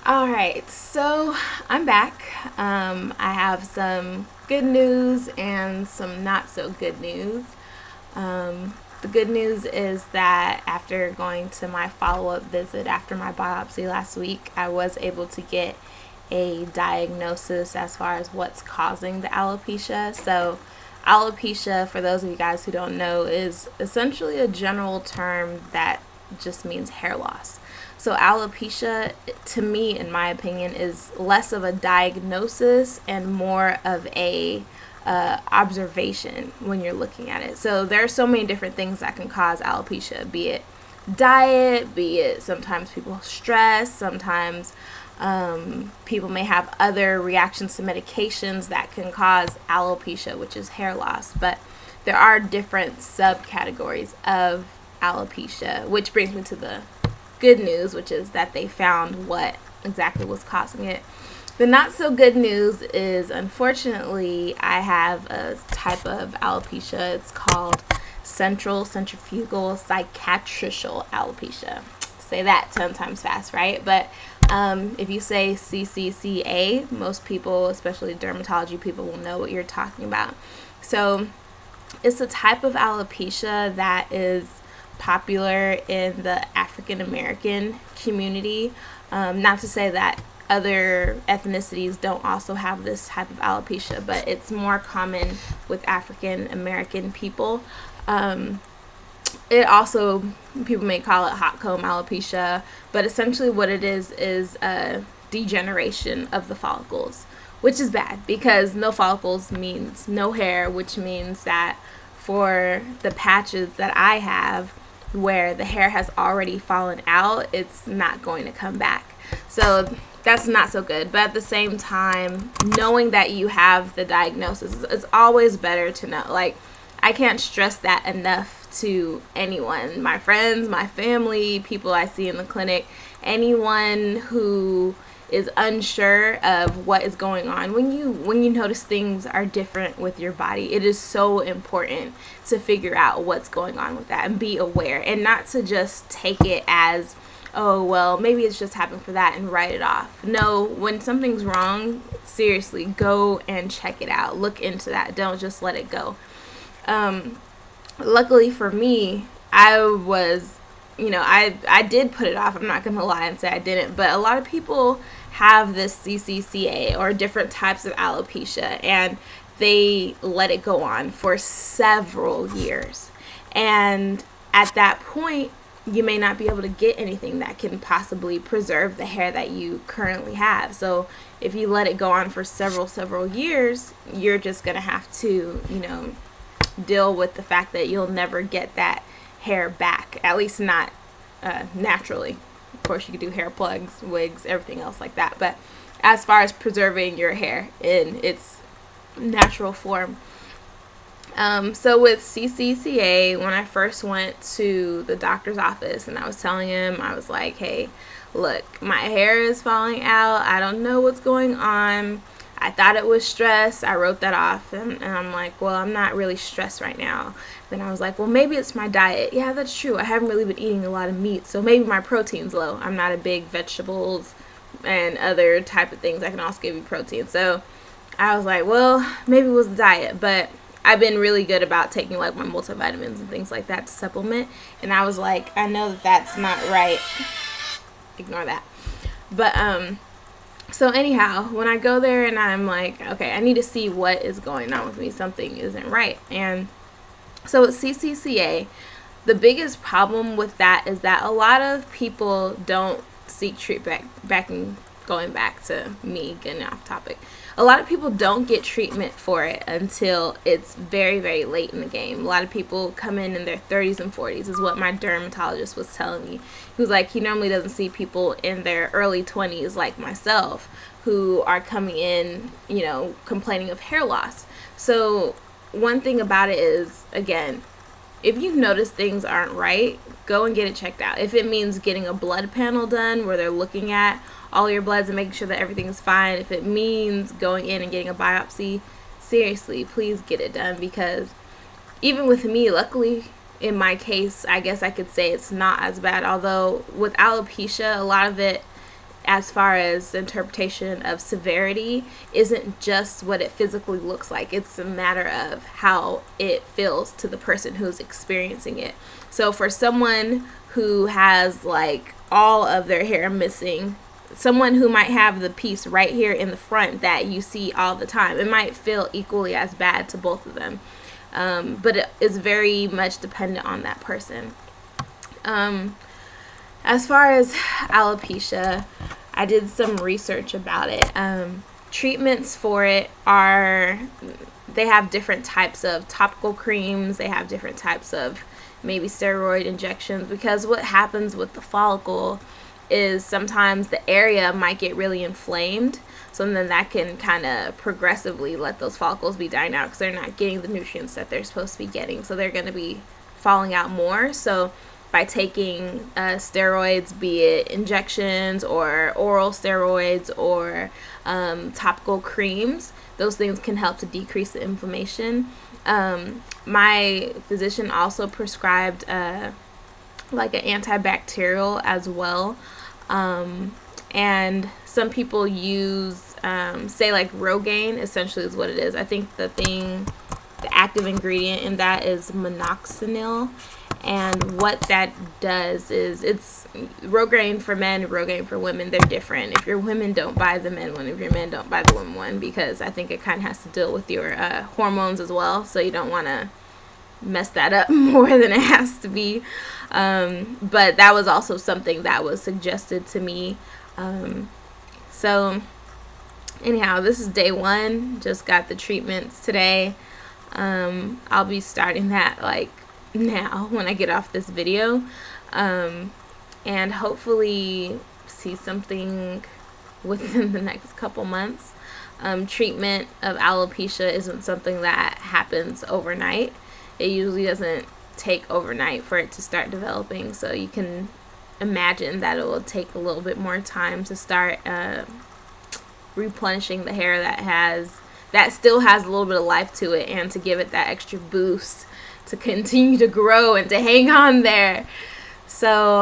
All right, so I'm back. I have some good news and some not so good news. The good news is that after going to my follow up visit after my biopsy last week, I was able to get a diagnosis as far as what's causing the alopecia. So, alopecia, for those of you guys who don't know, is essentially a general term that just means hair loss. So, alopecia, to me, in my opinion, is less of a diagnosis and more of a observation when you're looking at it. So, there are so many different things that can cause alopecia, be it diet, be it sometimes people stress, sometimes people may have other reactions to medications that can cause alopecia, which is hair loss. But there are different subcategories of alopecia, which brings me to the good news, which is that they found what exactly was causing it. The not so good news is, unfortunately, I have a type of alopecia. It's called centrifugal cicatricial alopecia. Say that 10 times fast, right? But if you say CCCA, most people, especially dermatology people, will know what you're talking about. So it's a type of alopecia that is popular in the African American community. Not to say that other ethnicities don't also have this type of alopecia, but it's more common with African American people. It also, people may call it hot comb alopecia, but essentially what it is a degeneration of the follicles, which is bad because no follicles means no hair, which means that for the patches that I have where the hair has already fallen out, it's not going to come back. So that's not so good. But at the same time, knowing that you have the diagnosis, it's always better to know. Like, I can't stress that enough to anyone, my friends, my family, people I see in the clinic, anyone who is unsure of what is going on. When you notice things are different with your body, it is so important to figure out what's going on with that and be aware, and not to just take it as, oh, well, maybe it's just happened for that and write it off. No, when something's wrong, seriously, go and check it out. Look into that. Don't just let it go. Luckily for me, I did put it off. I'm not going to lie and say I didn't. But a lot of people have this CCCA or different types of alopecia, and they let it go on for several years. And at that point, you may not be able to get anything that can possibly preserve the hair that you currently have. So if you let it go on for several years, you're just going to have to, deal with the fact that you'll never get that hair back, at least not naturally. Of course, you could do hair plugs, wigs, everything else like that. But as far as preserving your hair in its natural form, so with CCCA, when I first went to the doctor's office and I was telling him, I was like, hey, look, my hair is falling out. I don't know what's going on. I thought it was stress. I wrote that off, and I'm like, well, I'm not really stressed right now. Then I was like, well, maybe it's my diet. Yeah, that's true. I haven't really been eating a lot of meat, so maybe my protein's low. I'm not a big vegetables and other type of things that can also give you protein. So I was like, well, maybe it was the diet, but I've been really good about taking like my multivitamins and things like that to supplement. And I was like, I know that that's not right. Ignore that. But so anyhow, when I go there and I'm like, okay, I need to see what is going on with me. Something isn't right. And so with CCCA, the biggest problem with that is that a lot of people don't seek treatment. Going back to me getting off topic, a lot of people don't get treatment for it until it's very, very late in the game. A lot of people come in their 30s and 40s, is what my dermatologist was telling me. He was like, he normally doesn't see people in their early 20s like myself who are coming in, complaining of hair loss. So one thing about it is, again, if you notice things aren't right, go and get it checked out. If it means getting a blood panel done where they're looking at all your bloods and making sure that everything's fine, if it means going in and getting a biopsy, seriously, please get it done. Because even with me, luckily, in my case, I guess I could say it's not as bad. Although with alopecia, a lot of it as far as the interpretation of severity isn't just what it physically looks like. It's a matter of how it feels to the person who's experiencing it. So for someone who has like all of their hair missing, someone who might have the piece right here in the front that you see all the time, it might feel equally as bad to both of them. But it is very much dependent on that person. As far as alopecia, I did some research about it. Treatments for it they have different types of topical creams. They have different types of maybe steroid injections, because what happens with the follicle is sometimes the area might get really inflamed. So then that can kind of progressively let those follicles be dying out because they're not getting the nutrients that they're supposed to be getting. So they're going to be falling out more. So by taking steroids, be it injections or oral steroids or topical creams, those things can help to decrease the inflammation. My physician also prescribed like an antibacterial as well. And some people use, say like Rogaine, essentially is what it is. I think the active ingredient in that is minoxidil. And what that does is, it's Rogaine for men, Rogaine for women. They're different. If you're women, don't buy the men one. If you're men, don't buy the women one, because I think it kind of has to deal with your hormones as well. So you don't want to mess that up more than it has to be. But that was also something that was suggested to me. So anyhow, this is day 1. Just got the treatments today. I'll be starting that like now when I get off this video, and hopefully see something within the next couple months. Treatment of alopecia isn't something that happens overnight. It usually doesn't take overnight for it to start developing, so you can imagine that it will take a little bit more time to start replenishing the hair that still has a little bit of life to it, and to give it that extra boost to continue to grow and to hang on there. So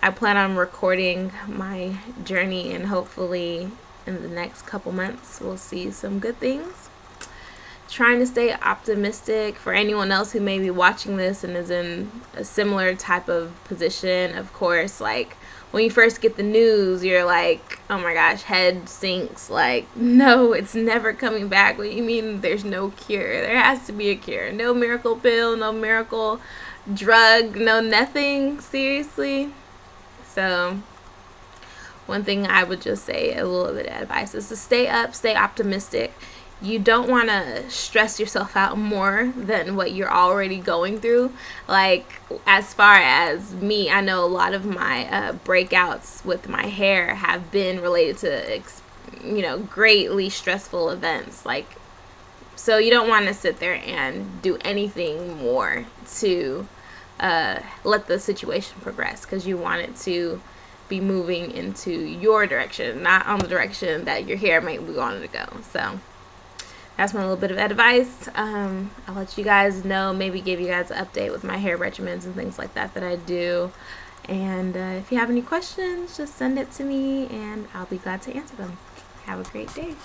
I plan on recording my journey, and hopefully in the next couple months we'll see some good things. Trying to stay optimistic for anyone else who may be watching this and is in a similar type of position. Of course, like when you first get the news, you're like, oh my gosh, head sinks. Like, no, it's never coming back. What do you mean there's no cure? There has to be a cure. No miracle pill, no miracle drug, no nothing. Seriously. So one thing I would just say, a little bit of advice, is to stay up, stay optimistic. You don't want to stress yourself out more than what you're already going through. Like, as far as me, I know a lot of my breakouts with my hair have been related to, greatly stressful events. Like, so you don't want to sit there and do anything more to let the situation progress, because you want it to be moving into your direction, not on the direction that your hair might be wanting to go. So that's my little bit of advice. I'll let you guys know, maybe give you guys an update with my hair regimens and things like that I do. And if you have any questions, just send it to me and I'll be glad to answer them. Have a great day.